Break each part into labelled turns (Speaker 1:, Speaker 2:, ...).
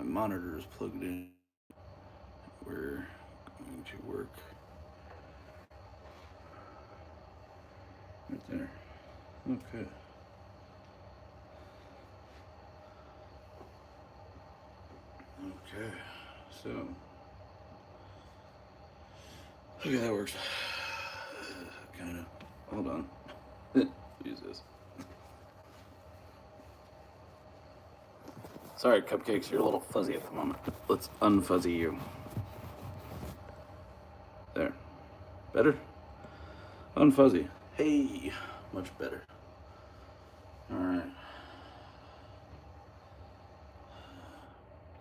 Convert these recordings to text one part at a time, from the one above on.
Speaker 1: My monitor is plugged in. We're going to work right there. Okay. Okay, so okay, that works. Kind of. Hold on. Jesus. Sorry, cupcakes, you're a little fuzzy at the moment. Let's unfuzzy you. There. Better? Unfuzzy. Hey, much better. All right.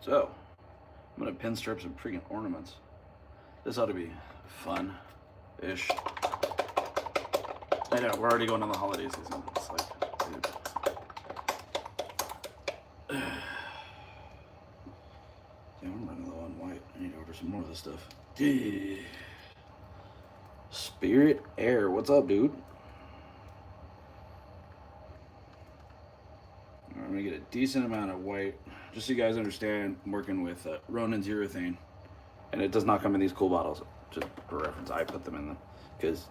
Speaker 1: So, I'm gonna pinstripe some freaking ornaments. This ought to be fun-ish. I know, we're already going on the holiday season. It's like, dude. Damn, I'm running low on white. I need to order some more of this stuff. Spirit Air, what's up, dude? I'm gonna get a decent amount of white. Just so you guys understand, I'm working with Ronan's urethane. And it does not come in these cool bottles. Just for reference, I put them in them. Because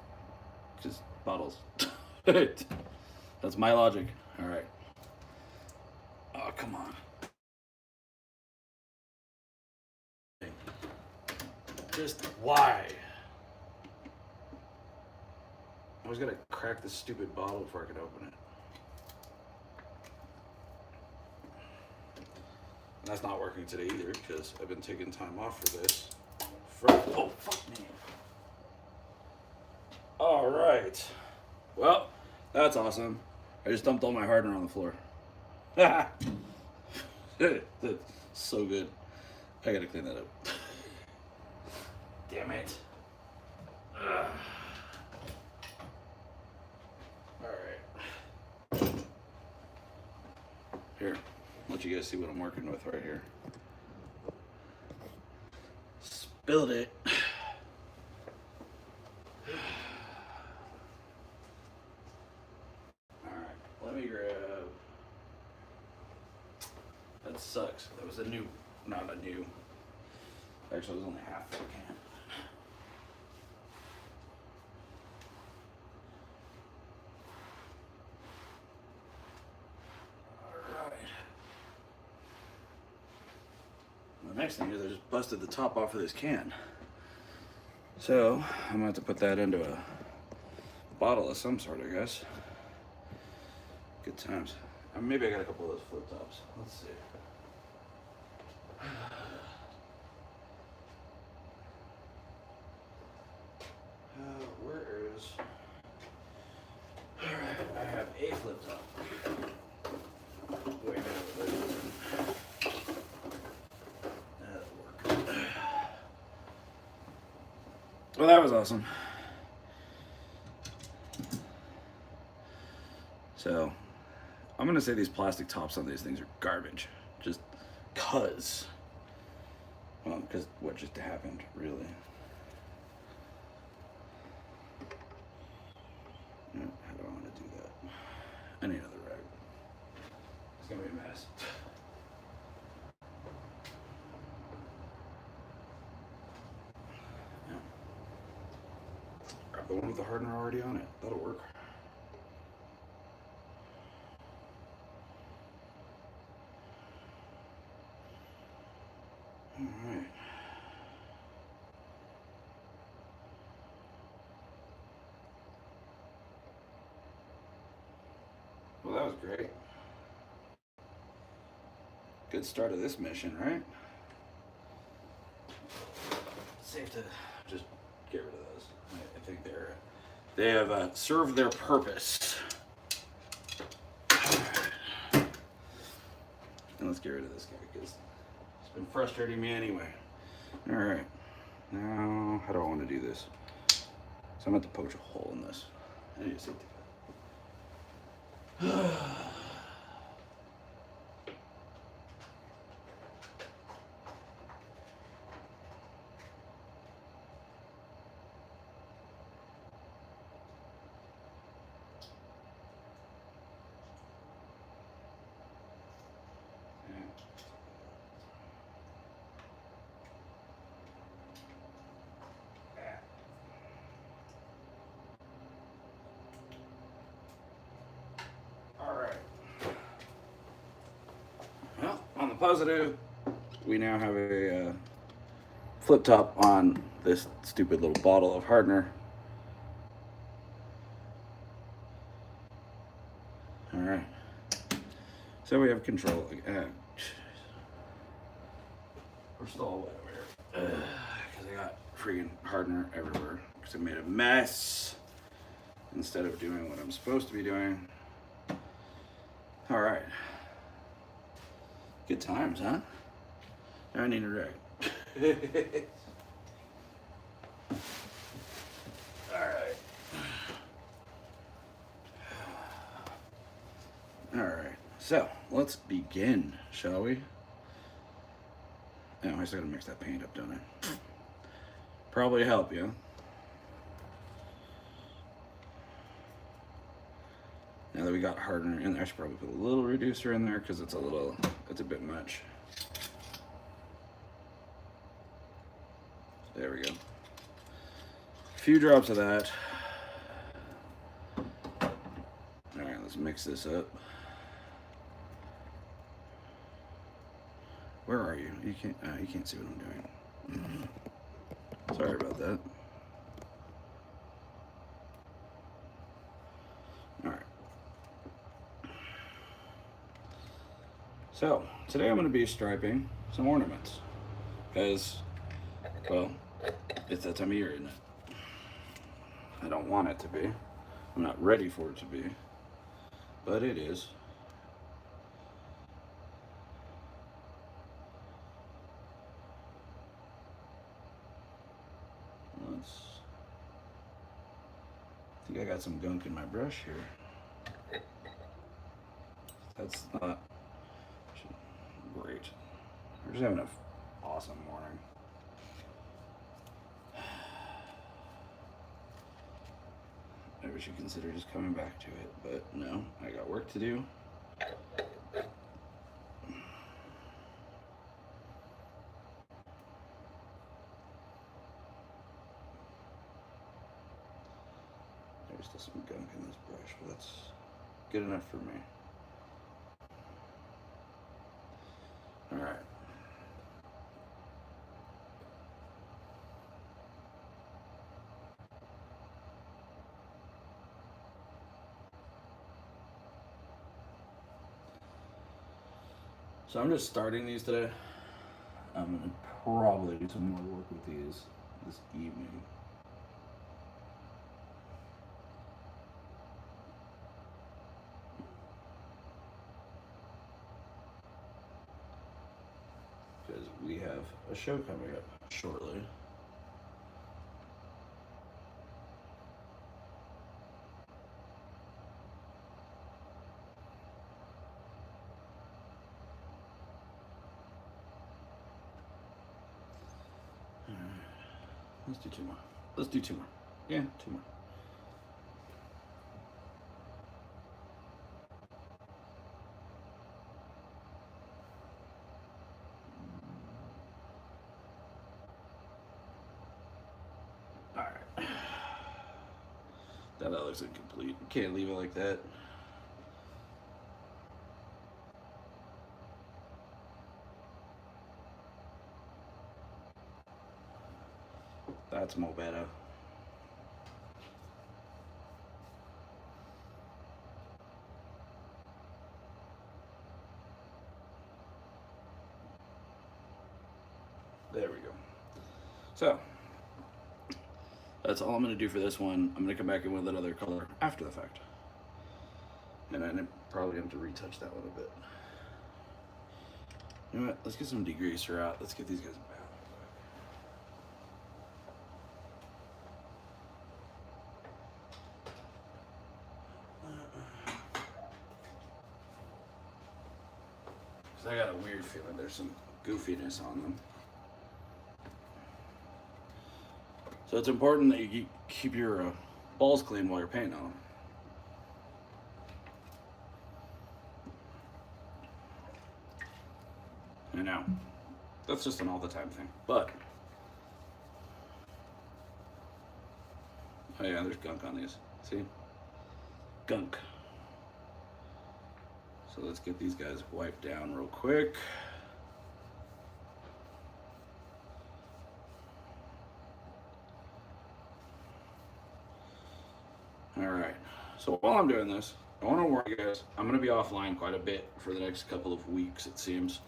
Speaker 1: bottles. That's my logic. Alright. Oh, come on. Just why? I was gonna crack this stupid bottle before I could open it. And that's not working today either, because I've been taking time off for this. Oh, fuck me. Alright. Well, that's awesome. I just dumped all my hardener on the floor. That's so good. I gotta clean that up. Damn it. Alright. Here, let you guys see what I'm working with right here. Spilled it. Alright, let me grab. That sucks. That was a new, not a new. Actually, it was only half full can. The next thing is I just busted the top off of this can. So I'm gonna have to put that into a bottle of some sort, I guess. Good times. Maybe I got a couple of those flip tops. Let's see. Where is? All right, I have a flip top. Wait a minute. That'll work. Well, that was awesome. So, I'm gonna say these plastic tops on these things are garbage. Just cause. Well, because what just happened, really. No, how do I want to do that? I need another rag. It's gonna be a mess. Yeah. Grab the one with the hardener already on it. That'll work. All right. Well, that was great. Good start of this mission, right? Safe to just get rid of those. I think they have served their purpose. And let's get rid of this guy because it's been frustrating me anyway. All right. Now, how do I want to do this? So I'm going to poke a hole in this. I need a safety pin. positive. We now have a flip top on this stupid little bottle of hardener. All right. So we have control. We're still all wet over here. Because I got freaking hardener everywhere. Because I made a mess instead of doing what I'm supposed to be doing. All right. Good times, huh? Now I need a rag. All right. All right. So let's begin, shall we? Oh, I still gotta mix that paint up, don't I? Probably help you. Now that we got hardener in there, I should probably put a little reducer in there because it's a bit much. There we go. A few drops of that. All right, let's mix this up. Where are you? You can't see what I'm doing. Sorry about that. All right. So today I'm going to be striping some ornaments because, well, it's that time of year, isn't it? I don't want it to be. I'm not ready for it to be, but it is. I think I got some gunk in my brush here. That's not great. We're just having an awesome morning. Maybe we should consider just coming back to it, but no, I got work to do. There's still some gunk in this brush, but that's good enough for me. All right. So I'm just starting these today. I'm gonna probably do some more work with these this evening. Because we have a show coming up shortly. Let's do two more. Let's do two more. Yeah, two more. All right. That looks incomplete. Can't leave it like that. That's more better. There we go. So, that's all I'm going to do for this one. I'm going to come back in with another color after the fact. And I probably have to retouch that one a bit. You know what? Let's get some degreaser out. Let's get these guys back. I got a weird feeling there's some goofiness on them. So it's important that you keep your balls clean while you're painting on them. I know, that's just an all the time thing, but oh yeah, there's gunk on these, see? Gunk. So let's get these guys wiped down real quick. So while I'm doing this, I want to warn you guys, I'm going to be offline quite a bit for the next couple of weeks, it seems.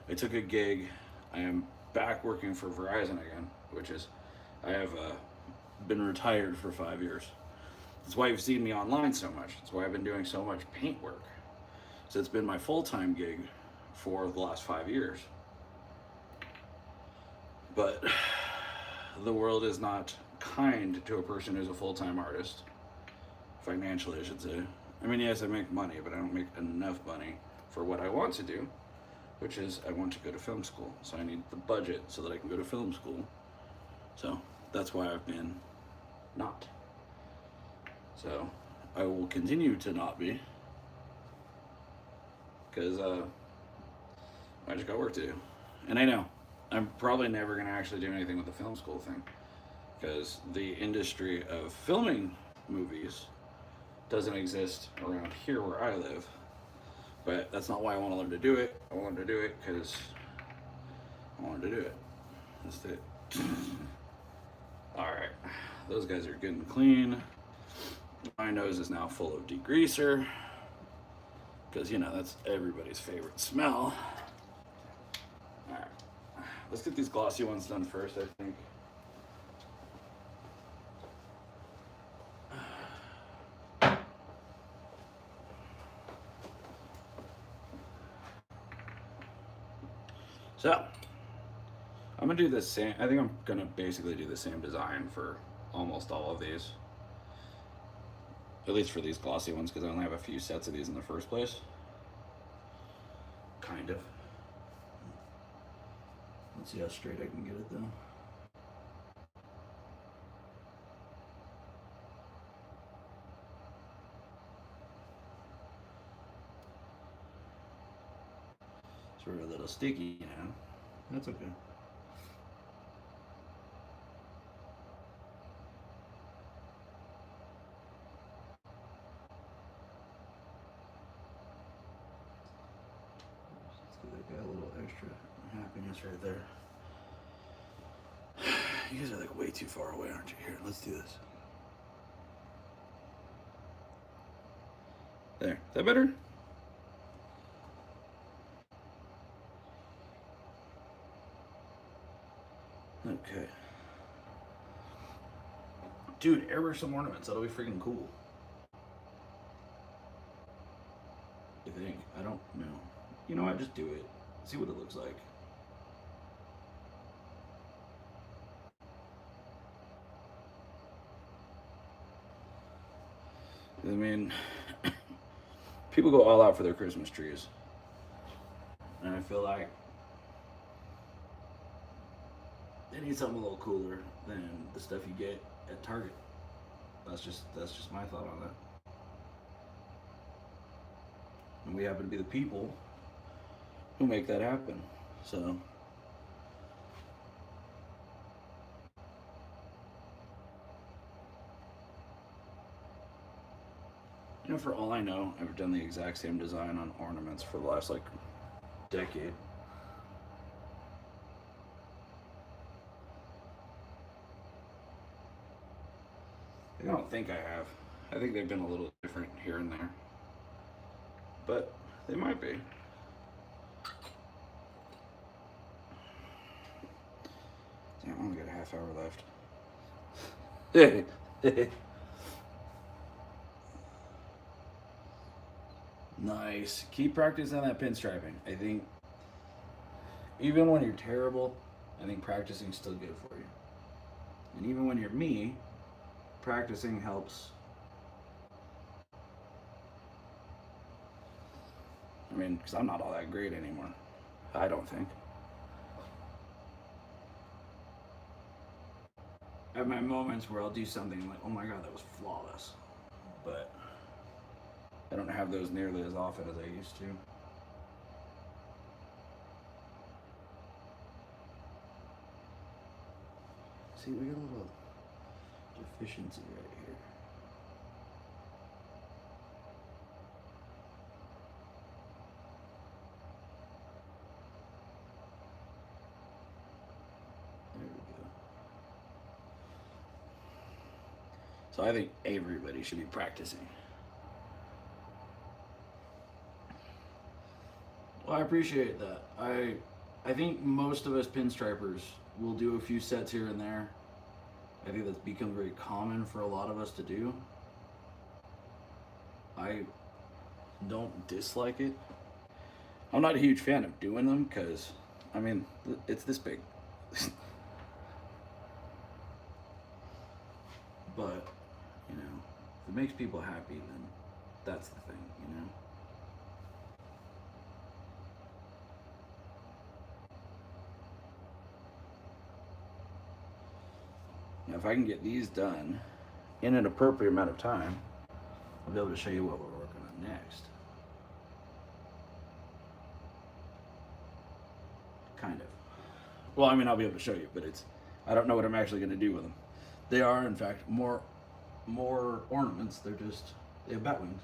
Speaker 1: I took a gig. I am back working for Verizon again, which is, I have been retired for 5 years. That's why you've seen me online so much. That's why I've been doing so much paint work. So it's been my full-time gig for the last 5 years. But the world is not kind to a person who's a full-time artist. Financially, I should say. I mean, yes, I make money, but I don't make enough money for what I want to do, which is I want to go to film school. So I need the budget so that I can go to film school. So that's why I've been not. So I will continue to not be, because I just got work to do. And I know I'm probably never going to actually do anything with the film school thing, because the industry of filming movies doesn't exist around here where I live. But that's not why I want to learn to do it. I want to do it because I wanted to do it. That's it. Alright. Those guys are good and clean. My nose is now full of degreaser, because, you know, that's everybody's favorite smell. Alright. Let's get these glossy ones done first, I think. So, I'm going to do the same, I think I'm going to basically do the same design for almost all of these. At least for these glossy ones, because I only have a few sets of these in the first place. Kind of. Let's see how straight I can get it though. Sort of a little sticky, you know. That's okay. Let's give that guy a little extra happiness right there. You guys are like way too far away, aren't you? Here, let's do this. There. Is that better? Okay. Dude, airbrush some ornaments. That'll be freaking cool. I think. I don't know. You know what? Just do it. See what it looks like. I mean, people go all out for their Christmas trees. And I feel like they need something a little cooler than the stuff you get at Target. That's just my thought on that. And we happen to be the people who make that happen. So you know, for all I know, I've done the exact same design on ornaments for the last like decade. I don't think I have. I think they've been a little different here and there. But they might be. Damn, I only got a half hour left. Nice. Keep practicing that pinstriping. I think even when you're terrible, I think practicing's still good for you. And even when you're me, practicing helps. I mean, because I'm not all that great anymore. I don't think. I have my moments where I'll do something like, oh my god, that was flawless. But I don't have those nearly as often as I used to. See, we got a little deficiency right here. There we go. So I think everybody should be practicing. I appreciate that. I think most of us pinstripers will do a few sets here and there. I think that's become very common for a lot of us to do. I don't dislike it. I'm not a huge fan of doing them because, I mean, it's this big. But, you know, if it makes people happy, then that's the thing, you know? Now, if I can get these done in an appropriate amount of time, I'll be able to show you what we're working on next. Kind of. Well, I mean, I'll be able to show you, but I don't know what I'm actually going to do with them. They are, in fact, more ornaments. They have bat wings.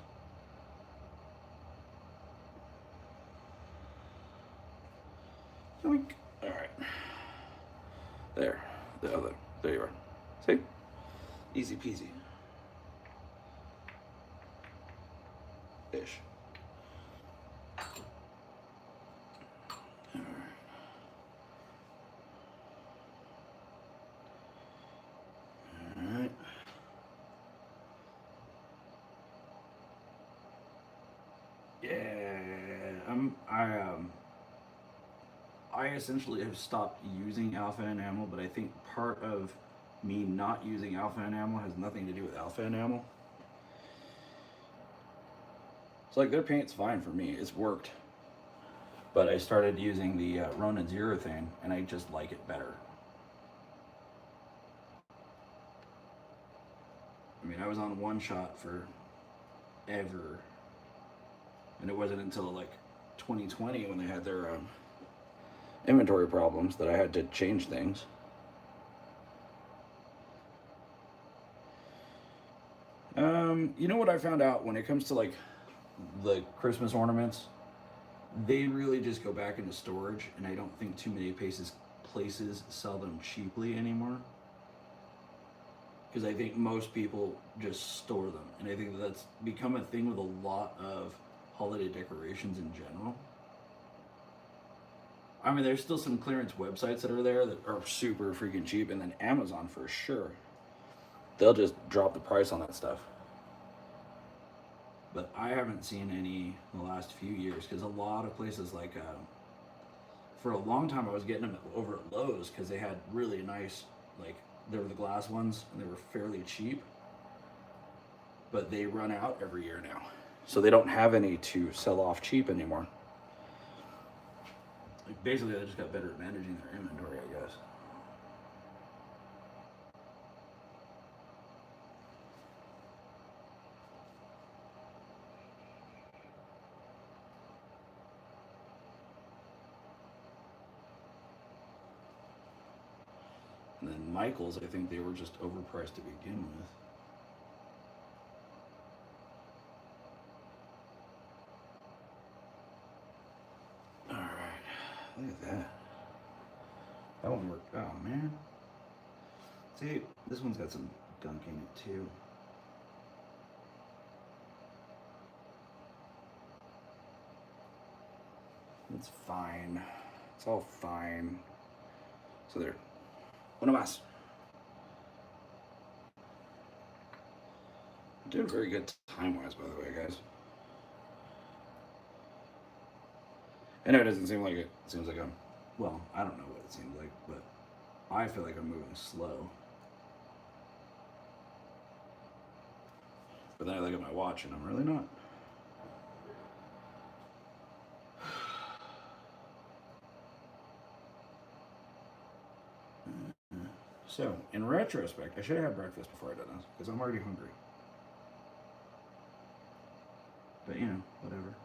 Speaker 1: Yoink. All right. There. There you are. See? Easy peasy. Ish. Alright. Yeah. I essentially have stopped using alpha enamel, but I think part of me not using alpha enamel has nothing to do with alpha enamel. It's like their paint's fine for me. It's worked. But I started using the Ronin Zerethane, and I just like it better. I mean, I was on one shot for ever, and it wasn't until like 2020 when they had their inventory problems that I had to change things. You know what I found out when it comes to like the Christmas ornaments? They really just go back into storage, and I don't think too many places sell them cheaply anymore. Because I think most people just store them, and I think that's become a thing with a lot of holiday decorations in general. I mean, there's still some clearance websites that are there that are super freaking cheap, and then Amazon for sure. They'll just drop the price on that stuff. But I haven't seen any in the last few years, because a lot of places like, for a long time I was getting them over at Lowe's because they had really nice, like, they were the glass ones and they were fairly cheap. But they run out every year now. So they don't have any to sell off cheap anymore. Like, basically they just got better at managing their inventory, I guess. And then Michael's, I think they were just overpriced to begin with. Alright, look at that. That one worked. Oh man. See, this one's got some gunk in it too. It's fine. It's all fine. So there. Uno más. I'm doing very good time-wise, by the way, guys. I know it doesn't seem like it. It seems like I'm, well, I don't know what it seems like, but I feel like I'm moving slow. But then I look at my watch and I'm really not. So, in retrospect, I should have had breakfast before I did this, because I'm already hungry. But, you know, whatever.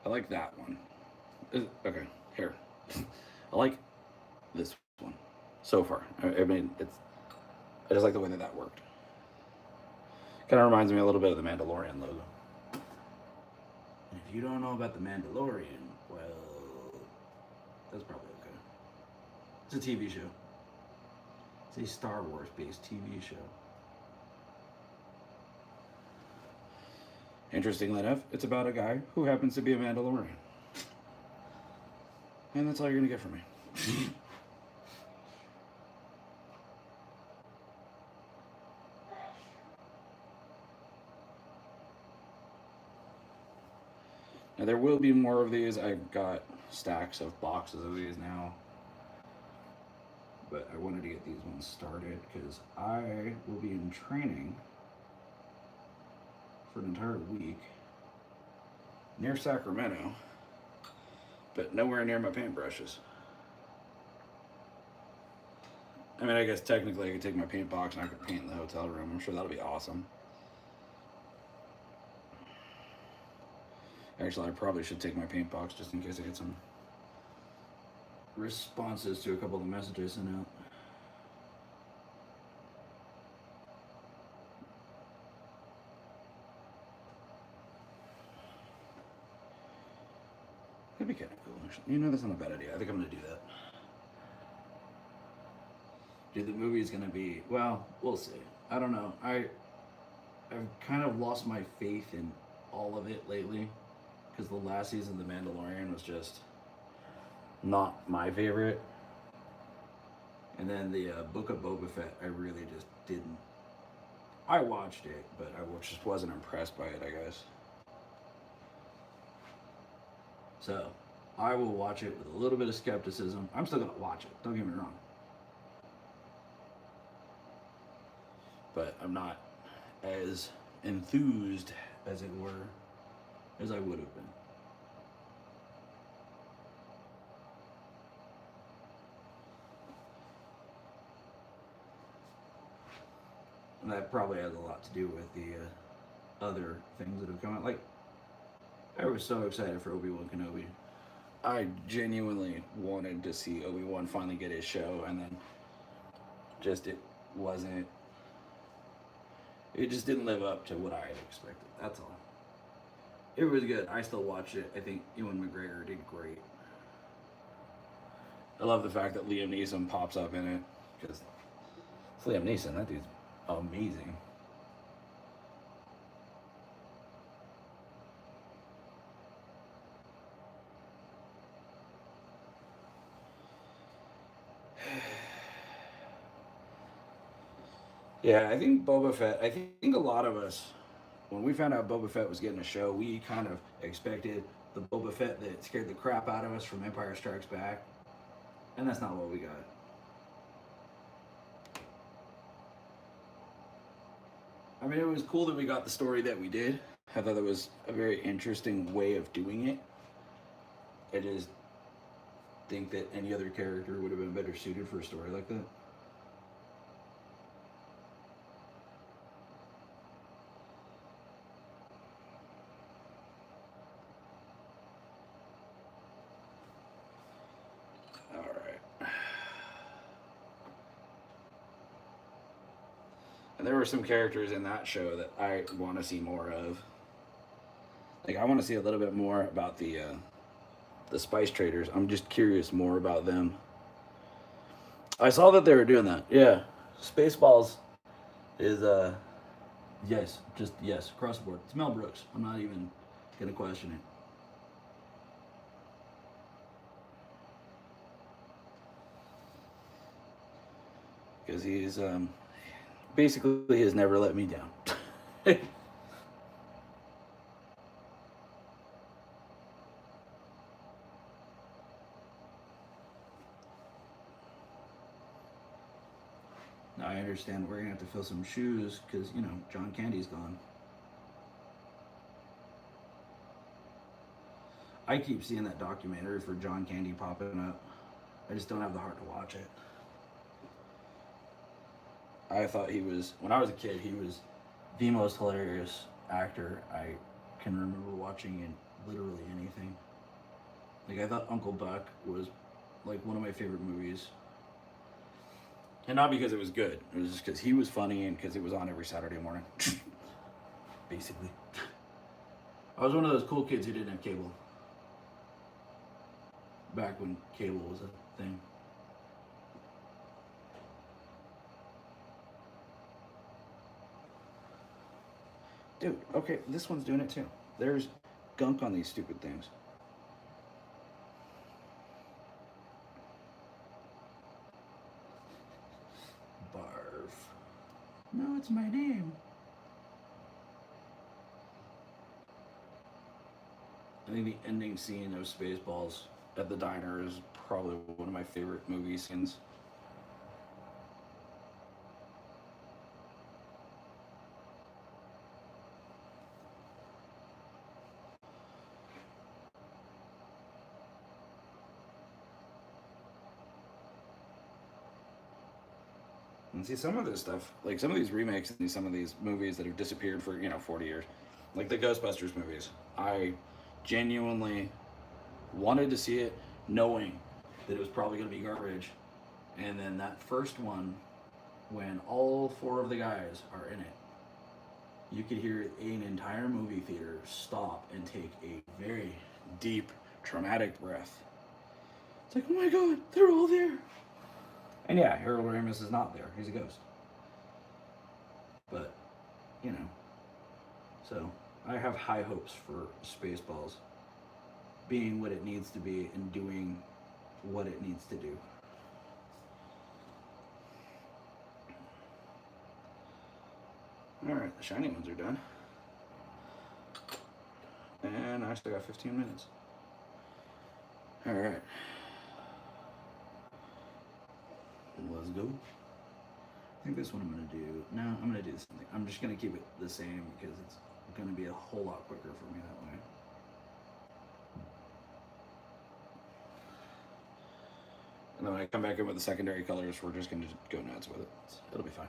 Speaker 1: I like that one. Okay, here. I like this one so far. I mean, I just like the way that worked. Kind of reminds me a little bit of the Mandalorian logo. And if you don't know about The Mandalorian, well, that's probably okay. It's a TV show. It's a Star Wars based TV show. Interestingly enough, it's about a guy who happens to be a Mandalorian. And that's all you're going to get from me. Now, there will be more of these. I've got stacks of boxes of these now. But I wanted to get these ones started because I will be in training for an entire week near Sacramento, but nowhere near my paintbrushes. I mean, I guess technically I could take my paint box and I could paint in the hotel room. I'm sure that'll be awesome. Actually, I probably should take my paint box just in case I get some responses to a couple of the messages sent out. That'd be kind of cool, actually. You know, that's not a bad idea. I think I'm going to do that. Dude, the movie is going to be, well, we'll see. I don't know. I've kind of lost my faith in all of it lately because the last season of The Mandalorian was just not my favorite. And then the Book of Boba Fett, I really just didn't. I watched it, but I just wasn't impressed by it, I guess. So, I will watch it with a little bit of skepticism. I'm still going to watch it, don't get me wrong. But I'm not as enthused, as it were, as I would have been. And that probably has a lot to do with the other things that have come out. Like, I was so excited for Obi-Wan Kenobi. I genuinely wanted to see Obi-Wan finally get his show, and then just it wasn't. It just didn't live up to what I had expected. That's all. It was good. I still watched it. I think Ewan McGregor did great. I love the fact that Liam Neeson pops up in it because it's Liam Neeson. That dude's amazing. Yeah, I think Boba Fett, I think a lot of us, when we found out Boba Fett was getting a show, we kind of expected the Boba Fett that scared the crap out of us from Empire Strikes Back. And that's not what we got. I mean, it was cool that we got the story that we did. I thought that was a very interesting way of doing it. I just think that any other character would have been better suited for a story like that. And there were some characters in that show that I want to see more of. Like, I want to see a little bit more about the spice traders. I'm just curious more about them. I saw that they were doing that. Yeah, Spaceballs is yes, just yes, across the board. It's Mel Brooks. I'm not even gonna question it. Because he's basically has never let me down. Now I understand we're gonna have to fill some shoes because you know John Candy's gone. I keep seeing that documentary for John Candy popping up. I just don't have the heart to watch it. I thought he was, when I was a kid, he was the most hilarious actor I can remember watching in literally anything. Like, I thought Uncle Buck was, like, one of my favorite movies. And not because it was good. It was just because he was funny and because it was on every Saturday morning. Basically. I was one of those cool kids who didn't have cable. Back when cable was a thing. Dude, okay, this one's doing it too. There's gunk on these stupid things. Barf. No, it's my name. I think the ending scene of Spaceballs at the diner is probably one of my favorite movie scenes. And see, some of this stuff, like some of these remakes and some of these movies that have disappeared for, 40 years, like the Ghostbusters movies, I genuinely wanted to see it knowing that it was probably going to be garbage. And then that first one, when all four of the guys are in it, you could hear an entire movie theater stop and take a very deep, traumatic breath. It's like, oh my god, they're all there. And yeah, Harold Ramis is not there. He's a ghost. But, so I have high hopes for Spaceballs being what it needs to be and doing what it needs to do. Alright, the shiny ones are done. And I still got 15 minutes. Alright. Let's go. I think this one I'm going to do... No, I'm going to do the same thing. I'm just going to keep it the same because it's going to be a whole lot quicker for me that way. And then when I come back in with the secondary colors, we're just going to go nuts with it. It'll be fine.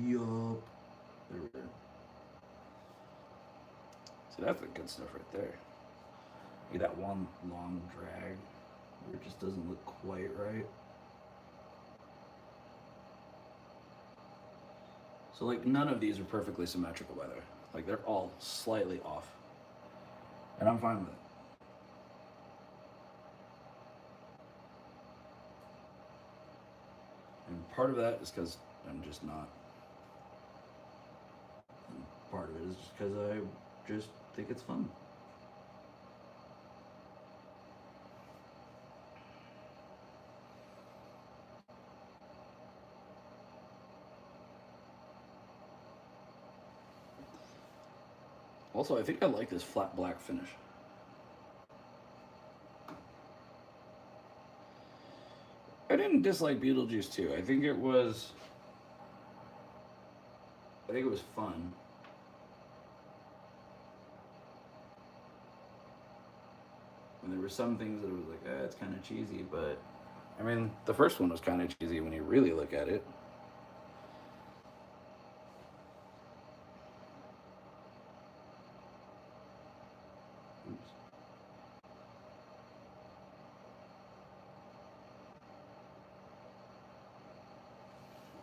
Speaker 1: Yup. There we go. So that's the good stuff right there. Get that one long drag where it just doesn't look quite right. So like none of these are perfectly symmetrical, by the way. Like they're all slightly off. And I'm fine with it. And part of that is because I'm just not. And part of it is just because I just think it's fun. Also, I think I like this flat black finish. I didn't dislike Beetlejuice 2. I think it was fun. And there were some things that it was like, it's kind of cheesy, but I mean, the first one was kind of cheesy when you really look at it.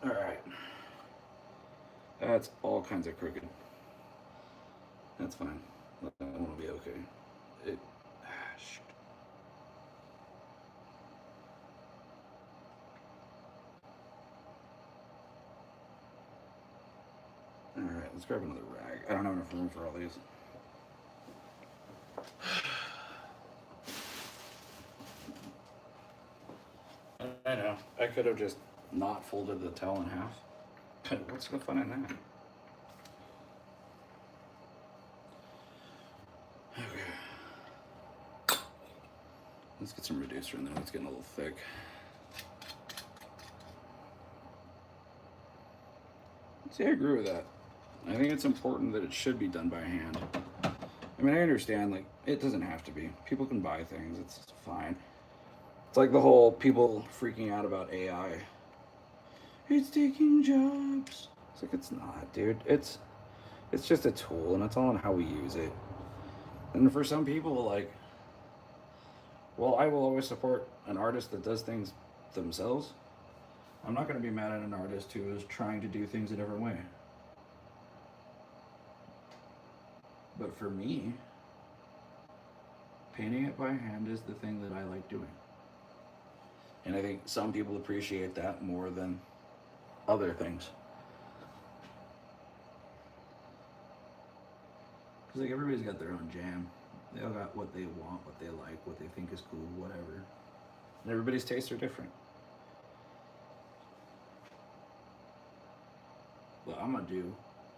Speaker 1: Alright. That's all kinds of crooked. That's fine. That one will be okay. Shoot. Alright, let's grab another rag. I don't have enough room for all these. I know. I could have just not folded the towel in half. But what's the fun in that? Okay. Let's get some reducer in there. It's getting a little thick. See, I agree with that. I think it's important that it should be done by hand. I mean, I understand, like, it doesn't have to be. People can buy things. It's fine. It's like the whole people freaking out about AI. It's taking jobs. It's like, it's not, dude. It's just a tool, and it's all on how we use it. And for some people, like, well, I will always support an artist that does things themselves. I'm not going to be mad at an artist who is trying to do things a different way. But for me, painting it by hand is the thing that I like doing. And I think some people appreciate that more than other things. Because like everybody's got their own jam. They all got what they want, what they like, what they think is cool, whatever. And everybody's tastes are different. Well, I'm gonna do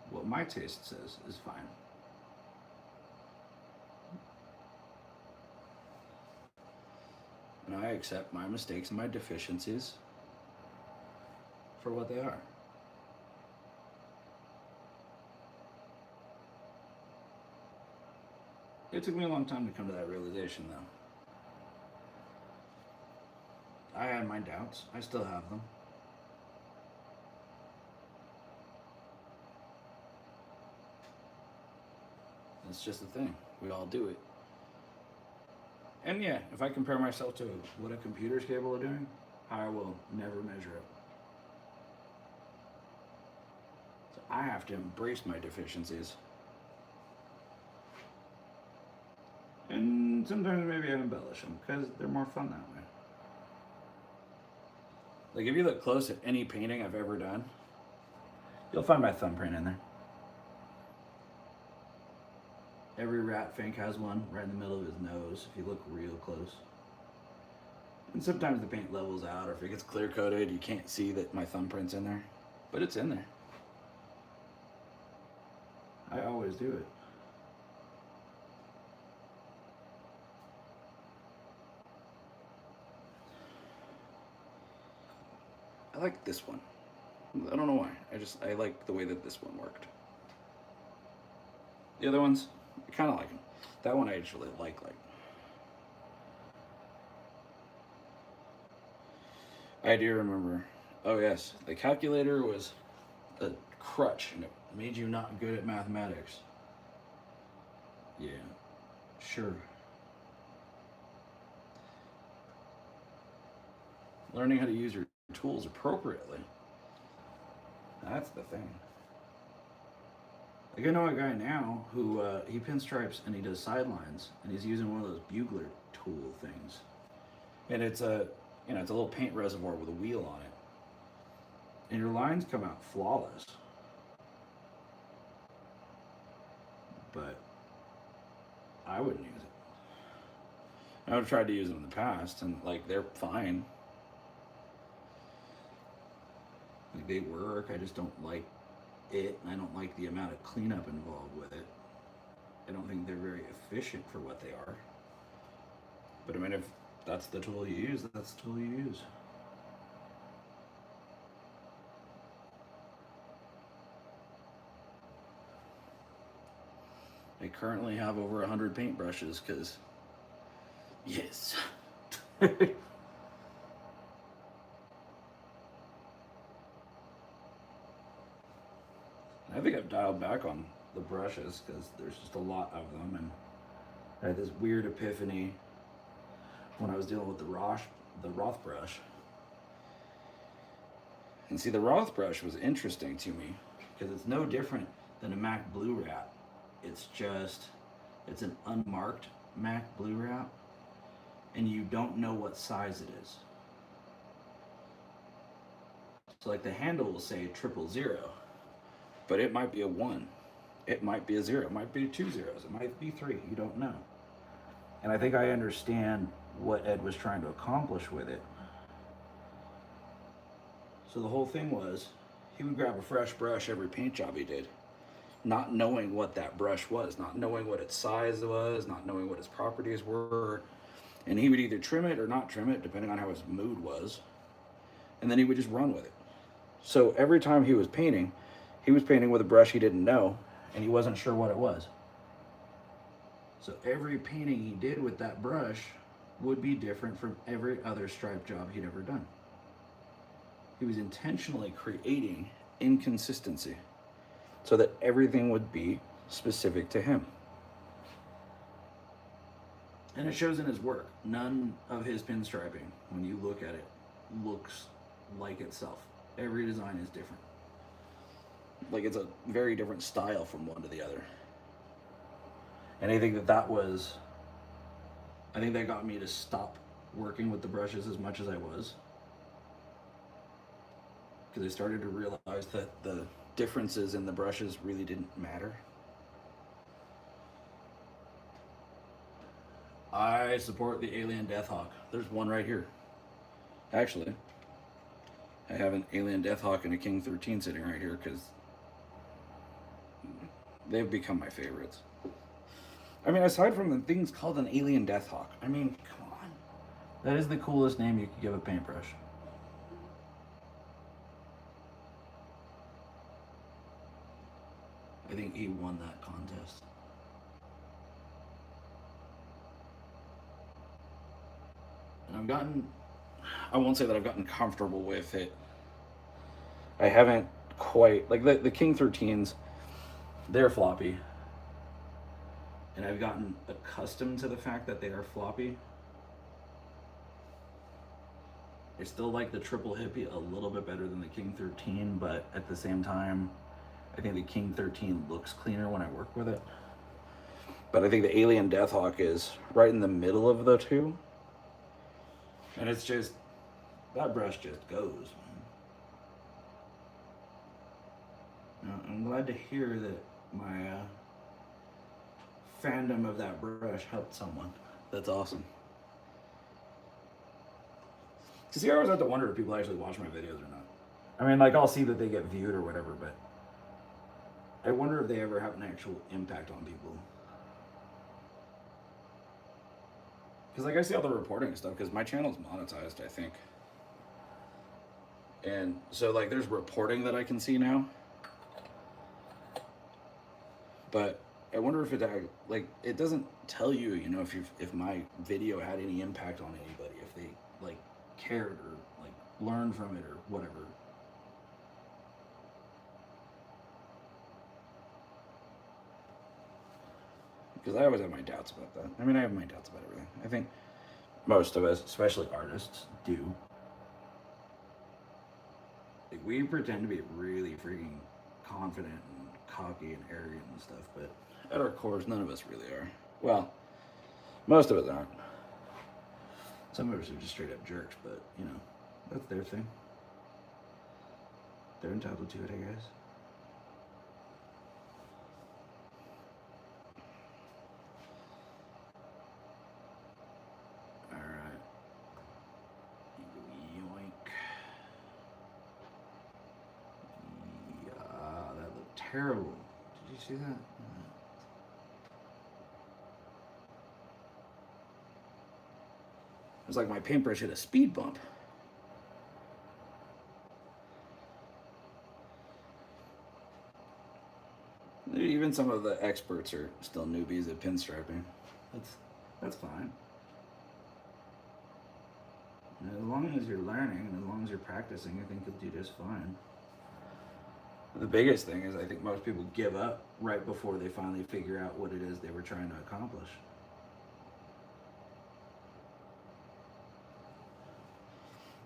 Speaker 1: what my taste says is fine. And I accept my mistakes and my deficiencies for what they are. It took me a long time to come to that realization, though. I had my doubts. I still have them. It's just a thing. We all do it. And yeah, if I compare myself to what a computer's capable of doing, I will never measure it. So I have to embrace my deficiencies. And sometimes maybe I embellish them because they're more fun that way. Like if you look close at any painting I've ever done, you'll find my thumbprint in there. Every rat fink has one right in the middle of his nose if you look real close. And sometimes the paint levels out, or if it gets clear coated, you can't see that my thumbprint's in there. But it's in there. I always do it. I like this one. I don't know why. I like the way that this one worked. The other ones, I kind of like them. That one I actually like. I do remember. Oh yes, the calculator was a crutch and it made you not good at mathematics. Yeah, sure. Learning how to use your tools appropriately. That's the thing. Like I know a guy now who he pinstripes and he does sidelines and he's using one of those bugler tool things. And it's a it's a little paint reservoir with a wheel on it. And your lines come out flawless. But I wouldn't use it. I've tried to use them in the past and like they're fine. Like they work, I just don't like it, and I don't like the amount of cleanup involved with it. I don't think they're very efficient for what they are. But I mean, if that's the tool you use, that's the tool you use. I currently have over 100 paintbrushes because, yes. I think I've dialed back on the brushes because there's just a lot of them, and I had this weird epiphany when I was dealing with the Roth brush. And see, the Roth brush was interesting to me because it's no different than a Mac Blue Wrap. It's an unmarked Mac Blue Wrap, and you don't know what size it is. So like the handle will say 000, but it might be a 1, it might be a 0, it might be 2 zeros, it might be 3, you don't know. And I think I understand what Ed was trying to accomplish with it. So the whole thing was, he would grab a fresh brush every paint job he did, not knowing what that brush was, not knowing what its size was, not knowing what its properties were. And he would either trim it or not trim it, depending on how his mood was. And then he would just run with it. So every time he was painting with a brush he didn't know, and he wasn't sure what it was. So every painting he did with that brush would be different from every other stripe job he'd ever done. He was intentionally creating inconsistency so that everything would be specific to him. And it shows in his work. None of his pinstriping, when you look at it, looks like itself. Every design is different. Like it's a very different style from one to the other. And I think that was, I think that got me to stop working with the brushes as much as I was. Because I started to realize that the differences in the brushes really didn't matter. I support the Alien Deathhawk. There's one right here. Actually, I have an Alien Deathhawk and a King 13 sitting right here because they've become my favorites. I mean, aside from the things called an Alien Deathhawk, I mean, come on. That is the coolest name you could give a paintbrush. I think he won that contest. And I've gotten, I won't say that I've gotten comfortable with it. I haven't quite, like the King 13s, they're floppy. And I've gotten accustomed to the fact that they are floppy. I still like the triple hippie a little bit better than the King 13, but at the same time, I think the King 13 looks cleaner when I work with it. But I think the Alien Deathhawk is right in the middle of the two. And it's just, that brush just goes, man. I'm glad to hear that my fandom of that brush helped someone. That's awesome. Because I always have to wonder if people actually watch my videos or not. I mean, like, I'll see that they get viewed or whatever, but I wonder if they ever have an actual impact on people. Because, like, I see all the reporting and stuff, because my channel's monetized, I think. And so, like, there's reporting that I can see now. But I wonder if it, like, it doesn't tell you, you know, if my video had any impact on anybody, if they, like, cared or, like, learned from it or whatever. Because I always have my doubts about that. I mean, I have my doubts about everything. I think most of us, especially artists, do. Like, we pretend to be really freaking confident and cocky and arrogant and stuff, but at our cores, none of us really are. Well, most of us aren't. Some of us are just straight up jerks, but, you know, that's their thing. They're entitled to it, I guess. Alright. Yoink. Yeah, that looked terrible. Did you see that? It was like my paintbrush hit a speed bump. Even some of the experts are still newbies at pinstriping. That's fine. And as long as you're learning and as long as you're practicing, I think you'll do just fine. The biggest thing is I think most people give up right before they finally figure out what it is they were trying to accomplish.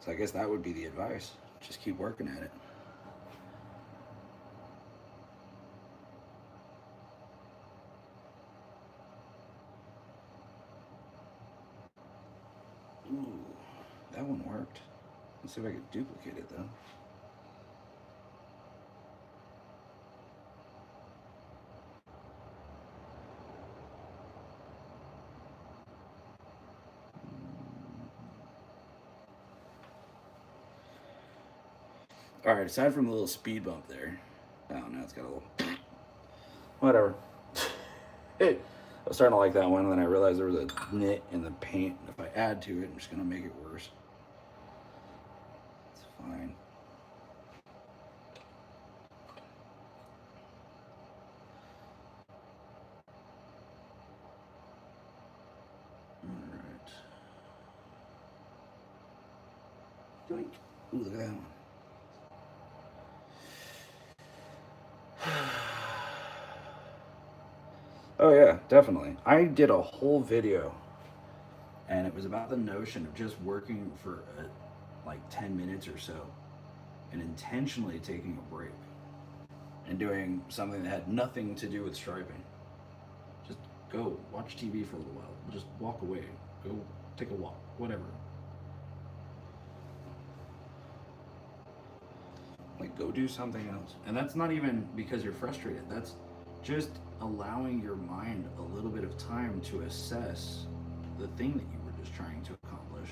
Speaker 1: So I guess that would be the advice. Just keep working at it. Ooh, that one worked. Let's see if I can duplicate it though. All right, aside from the little speed bump there, oh, now it's got a little, whatever. Hey, I was starting to like that one, and then I realized there was a nit in the paint. If I add to it, I'm just gonna make it worse. It's fine. All right. Yoink. Ooh, look at that one. Oh yeah, definitely. I did a whole video And it was about the notion of just working for like 10 minutes or so and intentionally taking a break and doing something that had nothing to do with striping. Just go watch TV for a little while. Just walk away. Go take a walk. Whatever. Like, go do something else. And that's not even because you're frustrated. That's just allowing your mind a little bit of time to assess the thing that you were just trying to accomplish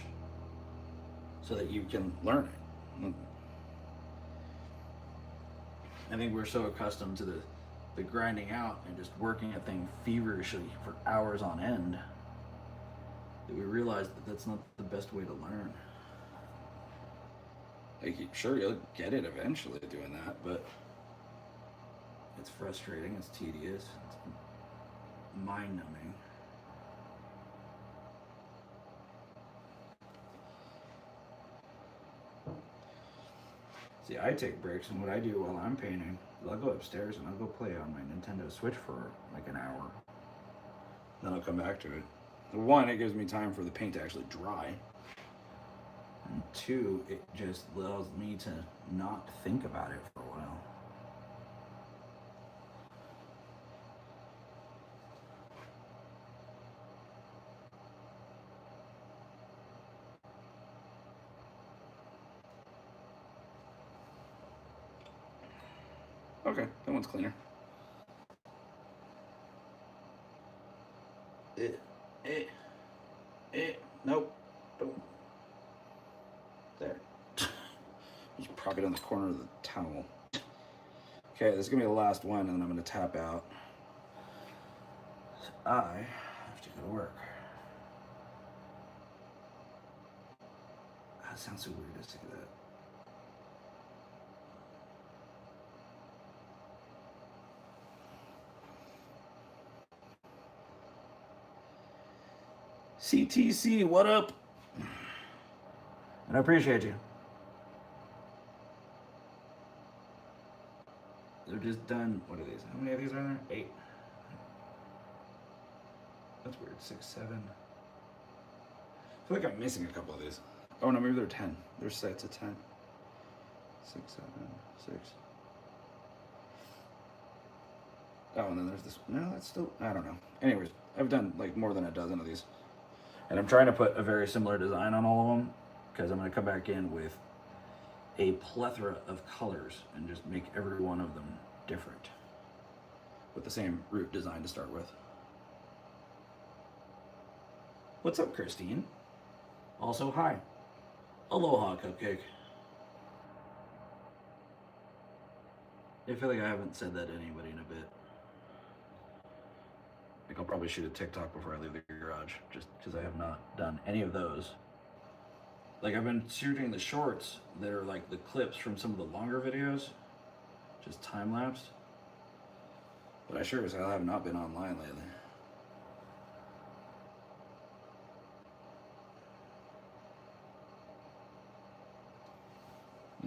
Speaker 1: so that you can learn it. I think we're so accustomed to the grinding out and just working at things feverishly for hours on end that we realize that that's not the best way to learn. Like, sure, you'll get it eventually doing that, but it's frustrating, it's tedious, it's mind-numbing. See, I take breaks, and what I do while I'm painting is I'll go upstairs and I'll go play on my Nintendo Switch for like an hour. Then I'll come back to it. One, it gives me time for the paint to actually dry. And two, it just allows me to not think about it for a while. Okay, that one's cleaner. Nope. Don't. There. Just prop it on the corner of the towel. Okay, this is gonna be the last one, and then I'm gonna tap out. So I have to go to work. That sounds so weird to say that. CTC, what up? And I appreciate you. They're just done. What are these? How many of these are there? 8. That's weird. 6, 7. I feel like I'm missing a couple of these. Oh no, maybe they're 10. They're sets of 10. 6, 7, 6. Oh, and then there's this. No, that's still. I don't know. Anyways, I've done like more than a dozen of these. And I'm trying to put a very similar design on all of them because I'm going to come back in with a plethora of colors and just make every one of them different with the same root design to start with. What's up, Christine? Also, hi. Aloha, Cupcake. I feel like I haven't said that to anybody in a bit. I think I'll probably shoot a TikTok before I leave the garage, just because I have not done any of those. Like, I've been shooting the shorts that are like the clips from some of the longer videos, just time-lapsed. But I sure as hell have not been online lately.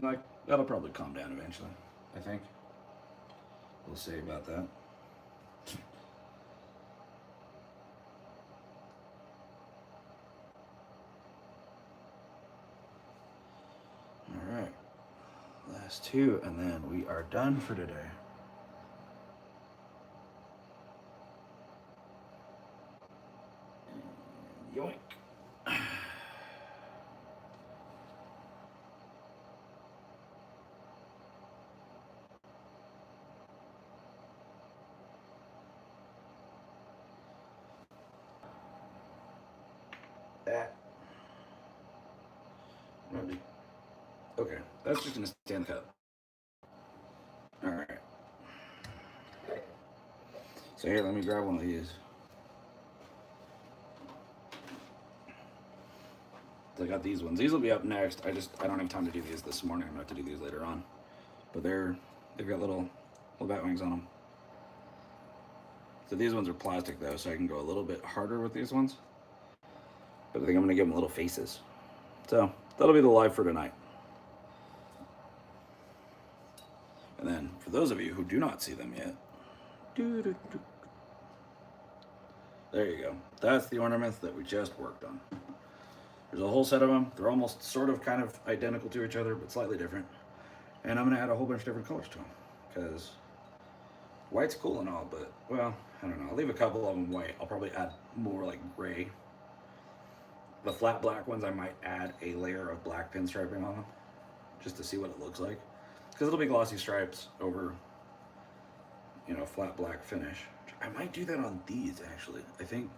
Speaker 1: Like, that'll probably calm down eventually, I think. We'll see about that. Alright. Last 2, and then we are done for today. And yoink. That. Okay, that's just gonna stay in the cup. Alright. So here, let me grab one of these. So I got these ones. These will be up next. I don't have time to do these this morning. I'm gonna have to do these later on. But they've got little bat wings on them. So these ones are plastic though, so I can go a little bit harder with these ones. But I think I'm gonna give them little faces. So that'll be the live for tonight. And then for those of you who do not see them yet, There you go. That's the ornaments that we just worked on. There's a whole set of them. They're almost sort of kind of identical to each other, but slightly different. And I'm going to add a whole bunch of different colors to them. Because white's cool and all, but, well, I don't know. I'll leave a couple of them white. I'll probably add more like gray. The flat black ones, I might add a layer of black pinstriping on them. Just to see what it looks like. Because it'll be glossy stripes over, you know, flat black finish. I might do that on these, actually. I think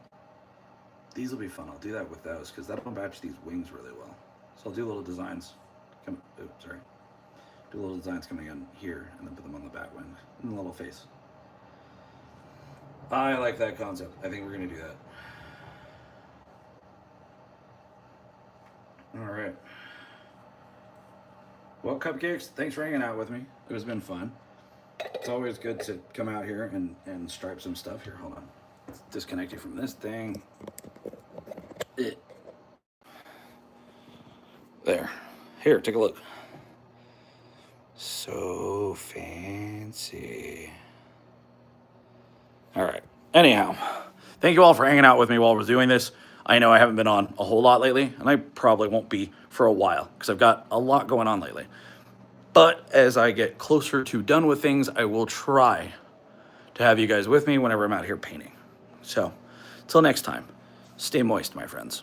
Speaker 1: these will be fun. I'll do that with those, because that'll match these wings really well. So I'll do little designs. Do little designs coming in here, and then put them on the back wing, and the little face. I like that concept. I think we're going to do that. All right. Well, Cupcakes, thanks for hanging out with me. It has been fun. It's always good to come out here and stripe some stuff. Here, hold on. Let's disconnect you from this thing. There. Here, take a look. So fancy. All right. Anyhow, thank you all for hanging out with me while we're doing this. I know I haven't been on a whole lot lately, and I probably won't be for a while because I've got a lot going on lately. But as I get closer to done with things, I will try to have you guys with me whenever I'm out here painting. So, till next time, stay moist, my friends.